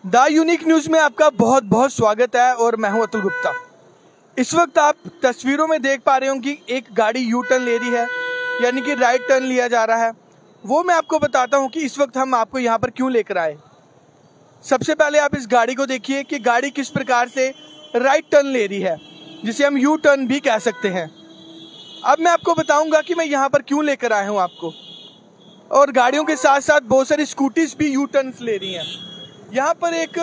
The unique news में आपका बहुत बहुत स्वागत है और मैं हूं अतुल गुप्ता। इस वक्त आप तस्वीरों में देख पा रहे हो कि एक गाड़ी यू टर्न ले रही है, यानी कि राइट टर्न लिया जा रहा है। वो मैं आपको बताता हूं कि इस वक्त हम आपको यहां पर क्यों लेकर आए। सबसे पहले आप इस गाड़ी को देखिए कि गाड़ी किस प्रकार से राइट टर्न ले रही है, जिसे हम यू टर्न भी कह सकते हैं। अब मैं आपको बताऊंगा कि मैं यहाँ पर क्यों लेकर आया हूँ आपको। और गाड़ियों के साथ साथ बहुत सारी स्कूटीज भी यू टर्न ले रही हैं। यहाँ पर एक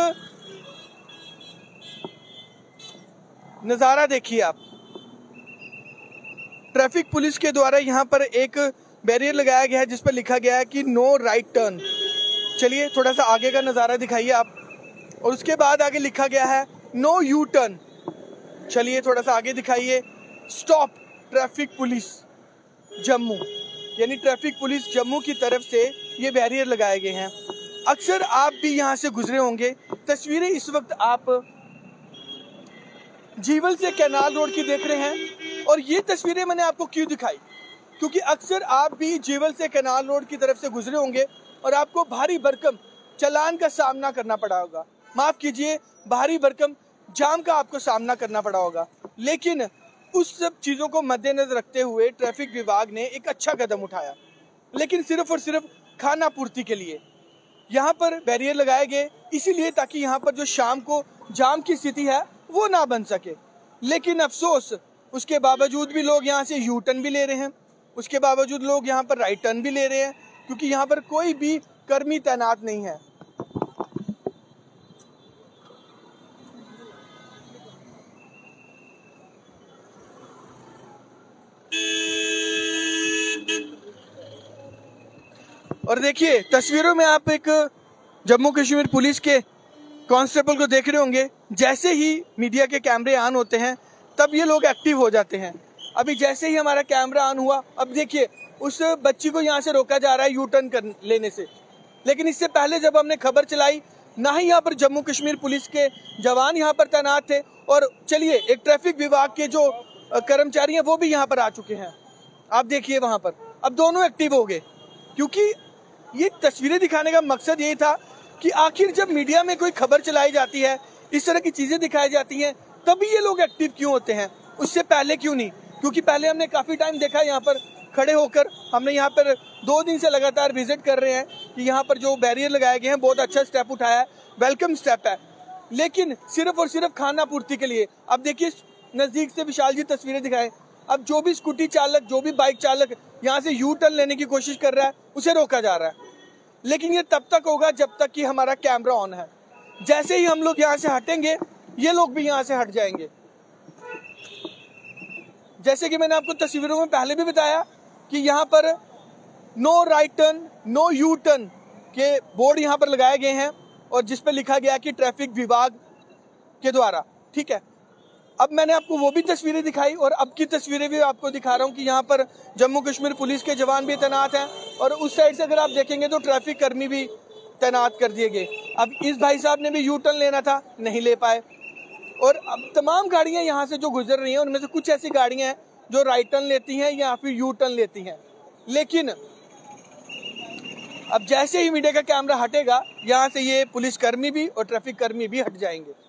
नज़ारा देखिए आप, ट्रैफिक पुलिस के द्वारा यहाँ पर एक बैरियर लगाया गया है जिस पर लिखा गया है कि नो राइट टर्न। चलिए थोड़ा सा आगे का नज़ारा दिखाइए आप। और उसके बाद आगे लिखा गया है नो यू टर्न। चलिए थोड़ा सा आगे दिखाइए, स्टॉप ट्रैफिक पुलिस जम्मू, यानी ट्रैफिक पुलिस जम्मू की तरफ से ये बैरियर लगाए गए हैं। अक्सर आप भी यहाँ से गुजरे होंगे। तस्वीरें इस वक्त आप जीवल से कैनाल रोड की देख रहे हैं। और ये तस्वीरें मैंने आपको क्यों दिखाई, क्योंकि अक्सर आप भी जीवल से कैनाल रोड की तरफ से गुजरे होंगे और आपको भारी भरकम चालान का सामना करना पड़ा होगा। माफ कीजिए, भारी भरकम जाम का आपको सामना करना पड़ा होगा। लेकिन उस सब चीज़ों को मद्देनजर रखते हुए ट्रैफिक विभाग ने एक अच्छा कदम उठाया, लेकिन सिर्फ और सिर्फ खाना पूर्ति के लिए यहाँ पर बैरियर लगाए गए, इसीलिए ताकि यहाँ पर जो शाम को जाम की स्थिति है वो ना बन सके। लेकिन अफसोस, उसके बावजूद भी लोग यहाँ से यू टर्न भी ले रहे हैं, उसके बावजूद लोग यहाँ पर राइट टर्न भी ले रहे हैं, क्योंकि यहाँ पर कोई भी कर्मी तैनात नहीं है। और देखिए तस्वीरों में आप एक जम्मू कश्मीर पुलिस के कांस्टेबल को देख रहे होंगे। जैसे ही मीडिया के कैमरे ऑन होते हैं तब ये लोग एक्टिव हो जाते हैं। अभी जैसे ही हमारा कैमरा ऑन हुआ, अब देखिए उस बच्ची को यहाँ से रोका जा रहा है यू टर्न कर लेने से। लेकिन इससे पहले जब हमने खबर चलाई, ना ही यहाँ पर जम्मू कश्मीर पुलिस के जवान यहाँ पर तैनात थे, और चलिए एक ट्रैफिक विभाग के जो कर्मचारी हैं वो भी यहाँ पर आ चुके हैं। आप देखिए वहाँ पर अब दोनों एक्टिव हो गए, क्योंकि ये तस्वीरें दिखाने का मकसद यही था कि आखिर जब मीडिया में कोई खबर चलाई जाती है, इस तरह की चीजें दिखाई जाती हैं, तभी ये लोग एक्टिव क्यों होते हैं, उससे पहले क्यों नहीं। क्योंकि पहले हमने काफी टाइम देखा यहाँ पर खड़े होकर, हमने यहाँ पर 2 दिन से लगातार विजिट कर रहे हैं कि यहाँ पर जो बैरियर लगाए गए हैं बहुत अच्छा स्टेप उठाया है, वेलकम स्टेप है। लेकिन सिर्फ और सिर्फ खाना पूर्ति के लिए। अब देखिए नजदीक से विशाल जी तस्वीरें दिखाएं। अब जो भी स्कूटी चालक, जो भी बाइक चालक यहाँ से यू टर्न लेने की कोशिश कर रहा है उसे रोका जा रहा है। लेकिन ये तब तक होगा जब तक कि हमारा कैमरा ऑन है। जैसे ही हम लोग यहाँ से हटेंगे, ये लोग भी यहाँ से हट जाएंगे। जैसे कि मैंने आपको तस्वीरों में पहले भी बताया कि यहाँ पर no right turn, no U turn के बोर्ड यहाँ पर लगाए गए हैं, और जिस पर लिखा गया कि ट्रैफिक विभाग के द्वारा। ठीक है, अब मैंने आपको वो भी तस्वीरें दिखाई और अब की तस्वीरें भी आपको दिखा रहा हूँ कि यहाँ पर जम्मू कश्मीर पुलिस के जवान भी तैनात हैं, और उस साइड से अगर आप देखेंगे तो ट्रैफिक कर्मी भी तैनात कर दिए गए। अब इस भाई साहब ने भी यू टर्न लेना था, नहीं ले पाए। और अब तमाम गाड़ियां यहाँ से जो गुजर रही हैं उनमें से कुछ ऐसी गाड़ियां हैं जो राइट टर्न लेती हैं या फिर यू टर्न लेती हैं। लेकिन अब जैसे ही मीडिया का कैमरा हटेगा, यहाँ से ये पुलिस कर्मी भी और ट्रैफिक कर्मी भी हट जाएंगे।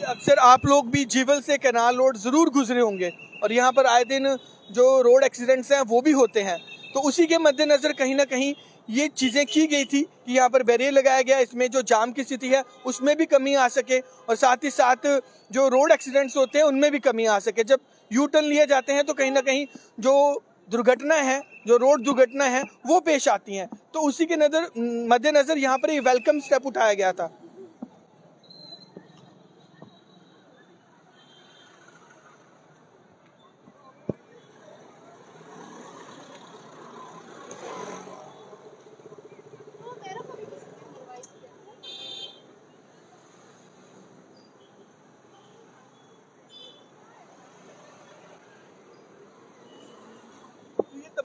अक्सर आप लोग भी जीवल से कैनाल रोड जरूर गुजरे होंगे, और यहाँ पर आए दिन जो रोड एक्सीडेंट्स हैं वो भी होते हैं। तो उसी के मद्देनजर कहीं ना कहीं ये चीज़ें की गई थी कि यहाँ पर बैरियर लगाया गया, इसमें जो जाम की स्थिति है उसमें भी कमी आ सके, और साथ ही साथ जो रोड एक्सीडेंट्स होते हैं उनमें भी कमी आ सके। जब यू टर्न लिए जाते हैं तो कहीं ना कहीं जो दुर्घटनाएं हैं, जो रोड दुर्घटनाएं हैं वो पेश आती हैं। तो उसी के मद्देनजर यहाँ पर ये वेलकम स्टेप उठाया गया था।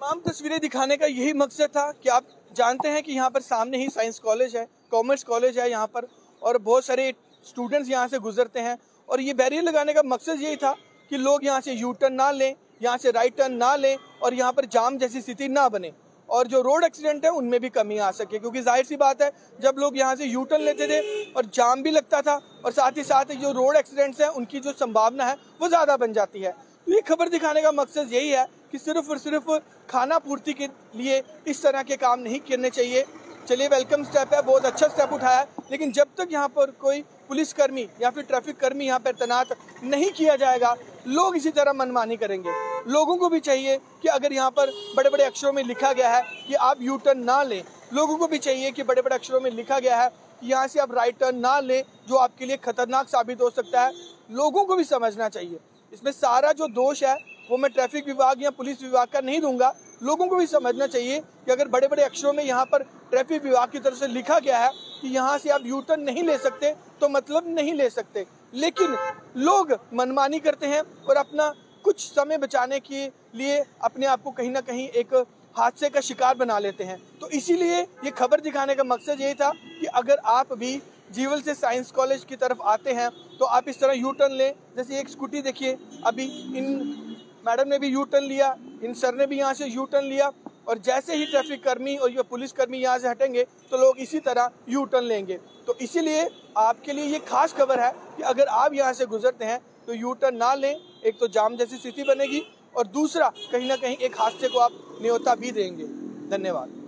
तमाम तस्वीरें दिखाने का यही मकसद था कि आप जानते हैं कि यहाँ पर सामने ही साइंस कॉलेज है, कॉमर्स कॉलेज है यहाँ पर, और बहुत सारे स्टूडेंट्स यहाँ से गुजरते हैं। और ये बैरियर लगाने का मकसद यही था कि लोग यहाँ से यू टर्न ना लें, यहाँ से राइट टर्न ना लें, और यहाँ पर जाम जैसी स्थिति ना बने, और जो रोड एक्सीडेंट है उनमें भी कमी आ सके। क्योंकि जाहिर सी बात है, जब लोग यहाँ से यू टर्न लेते थे और जाम भी लगता था, और साथ ही साथ जो रोड एक्सीडेंट्स हैं उनकी जो संभावना है वो ज़्यादा बन जाती है। तो ये खबर दिखाने का मकसद यही है कि सिर्फ और सिर्फ खाना पूर्ति के लिए इस तरह के काम नहीं करने चाहिए। चलिए, वेलकम स्टेप है, बहुत अच्छा स्टेप उठाया है, लेकिन जब तक यहाँ पर कोई पुलिसकर्मी या फिर ट्रैफिक कर्मी यहाँ पर तैनात नहीं किया जाएगा, लोग इसी तरह मनमानी करेंगे। लोगों को भी चाहिए कि अगर यहाँ पर बड़े बड़े अक्षरों में लिखा गया है कि आप यू टर्न ना लें, लोगों को भी चाहिए कि बड़े बड़े अक्षरों में लिखा गया है कि यहाँ से आप राइट टर्न ना लें, जो आपके लिए खतरनाक साबित हो सकता है। लोगों को भी समझना चाहिए। इसमें सारा जो दोष है वो मैं ट्रैफिक विभाग या पुलिस विभाग का नहीं दूंगा। लोगों को भी समझना चाहिए कि अगर बड़े बड़े अक्षरों में यहाँ पर ट्रैफिक विभाग की तरफ से लिखा गया है कि यहाँ से आप यू टर्न नहीं ले सकते, तो मतलब नहीं ले सकते। लेकिन लोग मनमानी करते हैं और अपना कुछ समय बचाने के लिए अपने आप को कहीं ना कहीं एक हादसे का शिकार बना लेते हैं। तो इसीलिए ये खबर दिखाने का मकसद यही था कि अगर आप भी जीवल से साइंस कॉलेज की तरफ आते हैं तो आप इस तरह यू टर्न लें। जैसे एक स्कूटी देखिए, अभी इन मैडम ने भी यू टर्न लिया, इन सर ने भी यहाँ से यू टर्न लिया, और जैसे ही ट्रैफिक कर्मी और ये पुलिस कर्मी यहाँ से हटेंगे तो लोग इसी तरह यू टर्न लेंगे। तो इसीलिए आपके लिए ये खास खबर है कि अगर आप यहाँ से गुजरते हैं तो यू टर्न ना लें। एक तो जाम जैसी स्थिति बनेगी, और दूसरा कहीं ना कहीं एक हादसे को आप न्योता भी देंगे। धन्यवाद।